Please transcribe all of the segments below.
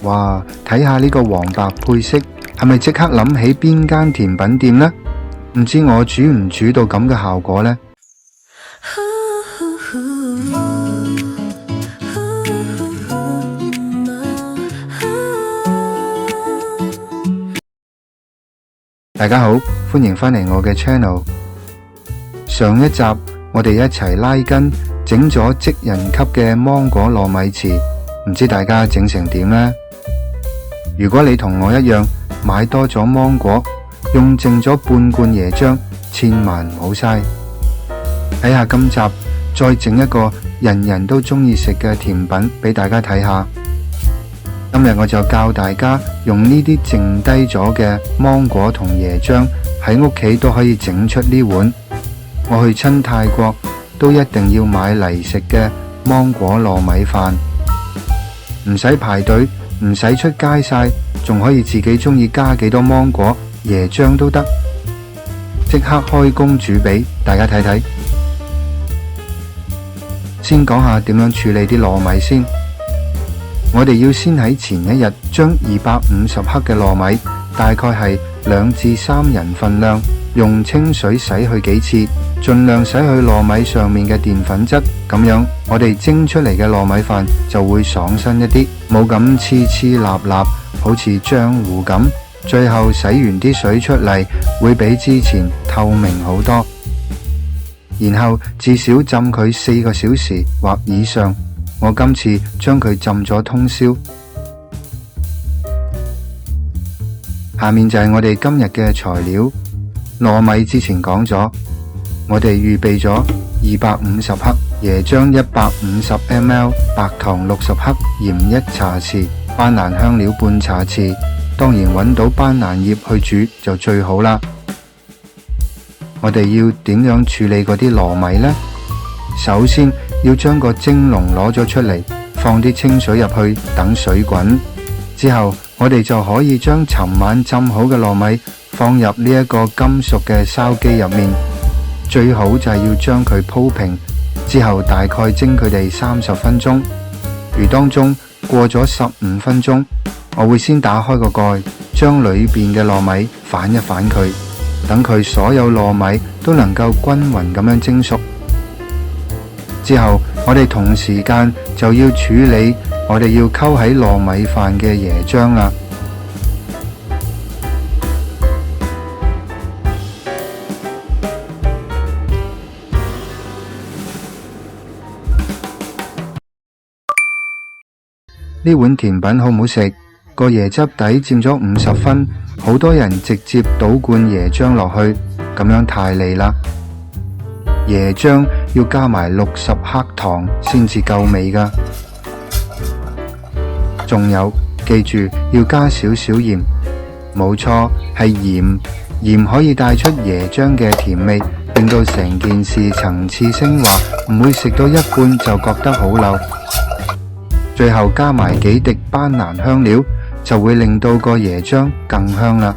哇，睇下呢個黃白配色，係咪即刻諗起邊間甜品店呢？唔知我煮唔煮到咁嘅效果呢？大家好，歡迎返嚟我嘅 channel。上一集我哋一齊拉筋整咗職人級嘅芒果糯米糍，唔知大家整成點呢？如果你同我一樣買多咗芒果，用剩咗半罐椰漿，千萬唔好嘥。睇下今集再整一個人人都中意食嘅甜品俾大家睇下。今日我就教大家用呢啲剩低咗嘅芒果同椰漿，喺屋企都可以整出呢碗我去親泰國都一定要買嚟食嘅芒果糯米飯。唔使排隊，唔使出街晒，仲可以自己中意加幾多芒果椰漿都得。即刻開工煮俾大家睇睇。先講下點樣處理啲糯米先。我哋要先喺前一日將250克嘅糯米，大概係2至3人份量，用清水洗去幾次，盡量洗去糯米上面嘅澱粉質，咁樣我哋蒸出嚟嘅糯米飯就會爽身一啲，冇咁黐黐立立，好似漿糊咁。最後洗完啲水出嚟，會比之前透明好多。然後至少浸佢4個小時或以上。我今次將佢浸咗通宵。下面就係我哋今日嘅材料。糯米之前講咗，我哋預備咗250克椰漿150 ml， 白糖60克，鹽1茶匙，班蘭香料半茶匙。當然揾到班蘭葉去煮就最好啦。我哋要點樣處理嗰啲糯米呢？首先要將個蒸籠攞咗出嚟，放啲清水入去，等水滾。之後我哋就可以將尋晚浸好嘅糯米放入呢一個金屬嘅燒機入面，最好就係要將佢鋪平，之後大概蒸佢哋30分鐘。如當中過咗15分鐘，我會先打開個蓋，將裏邊嘅糯米反一反佢，等佢所有糯米都能夠均勻咁樣蒸熟。之後我哋同時間就要處理我哋要溝喺糯米飯嘅椰漿啦。呢碗甜品好唔好食？個椰汁底佔咗50分，好多人直接倒罐椰漿落去，咁樣太膩啦。椰漿要加埋60克糖先至夠味㗎。仲有，記住要加少少鹽，冇錯，係鹽。鹽可以帶出椰漿嘅甜味，令到成件事層次升華，唔會食到一半就覺得好漏。最後加埋幾滴班蘭香料，就會令到個椰漿更香啦。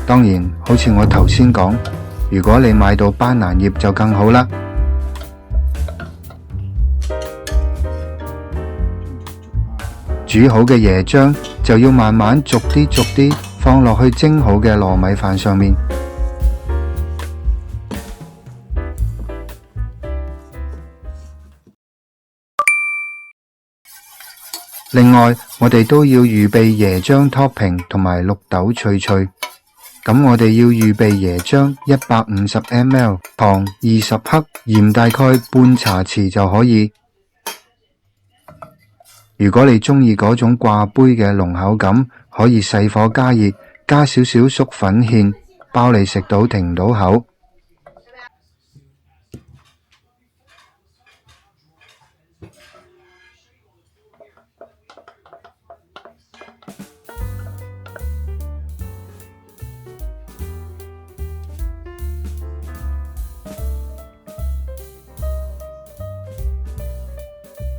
當然，好似我頭先講，如果你買到班蘭葉就更好啦。煮好嘅椰漿就要慢慢逐啲放落去蒸好嘅糯米飯上面。另外，我哋都要預備椰漿 topping 同埋綠豆脆脆。咁我哋要預備椰漿150 ml， 糖20克，鹽大概半茶匙就可以。如果你中意嗰種掛杯嘅濃口感，可以細火加熱，加少少粟粉芡，包你食到停唔到口。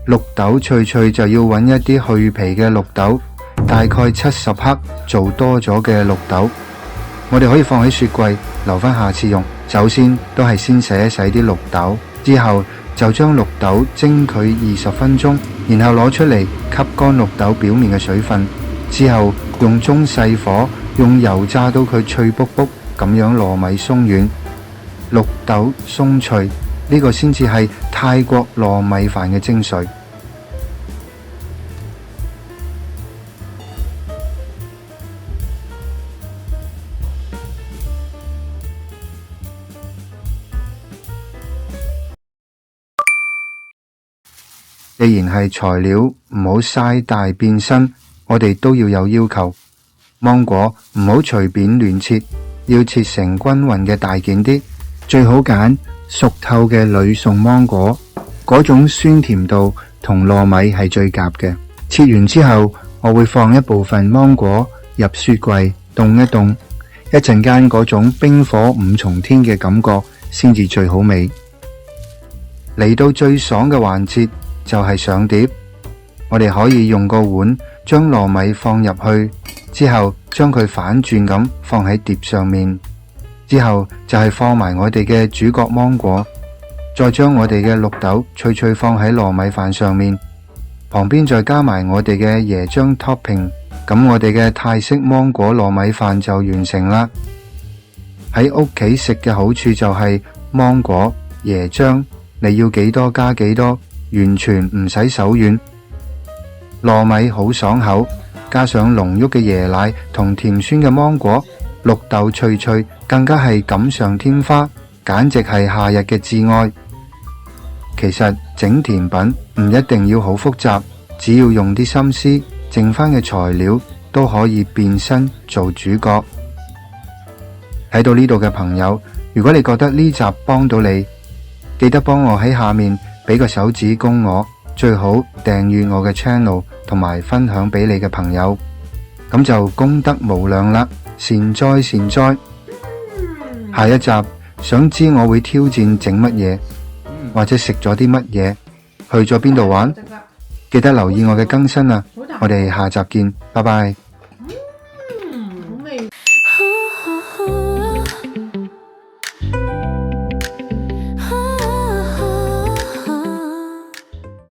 綠豆脆脆就要揾一啲去皮嘅綠豆，大概70克，做多咗嘅綠豆。我哋可以放喺雪櫃，留返下次用。首先都係先洗一洗啲綠豆，之後就將綠豆蒸佢20分鐘，然後攞出嚟吸乾綠豆表面嘅水分，之後用中細火用油炸到佢脆卜卜，咁樣糯米鬆軟，綠豆鬆脆，呢個先至係泰國糯米飯嘅精髓。既然係材料，唔好嘥大變身，我哋都要有要求。芒果唔好隨便亂切，要切成均勻嘅大件啲，最好揀熟透嘅呂宋芒果，嗰種酸甜度同糯米係最夾嘅。切完之後，我會放一部分芒果入雪櫃凍一凍，一陣間嗰種冰火五重天嘅感覺先至最好味。嚟到最爽嘅環節就係上碟，我哋可以用個碗將糯米放入去，之後將佢反轉咁放喺碟上面，之後就係放埋我哋嘅主角芒果，再將我哋嘅綠豆脆脆放喺糯米飯上面，旁邊再加埋我哋嘅椰漿 topping， 咁我哋嘅泰式芒果糯米飯就完成啦。喺屋企食嘅好處就係芒果、椰漿，你要幾多加幾多，完全唔使手軟。糯米好爽口，加上濃郁嘅椰奶同甜酸嘅芒果，綠豆脆脆，更加係錦上添花，簡直係夏日嘅至愛。其實整甜品唔一定要好複雜，只要用啲心思，剩翻嘅材料都可以變身做主角。睇到呢度嘅朋友，如果你覺得呢集幫到你，記得幫我喺下面俾個手指公我，最好訂閱我嘅 channel 同埋分享俾你嘅朋友，咁就功德無量啦，善哉善哉。下一集想知我會挑戰整乜嘢，或者食咗啲乜嘢，去咗邊度玩，記得留意我嘅更新啊！我哋下集見，拜拜。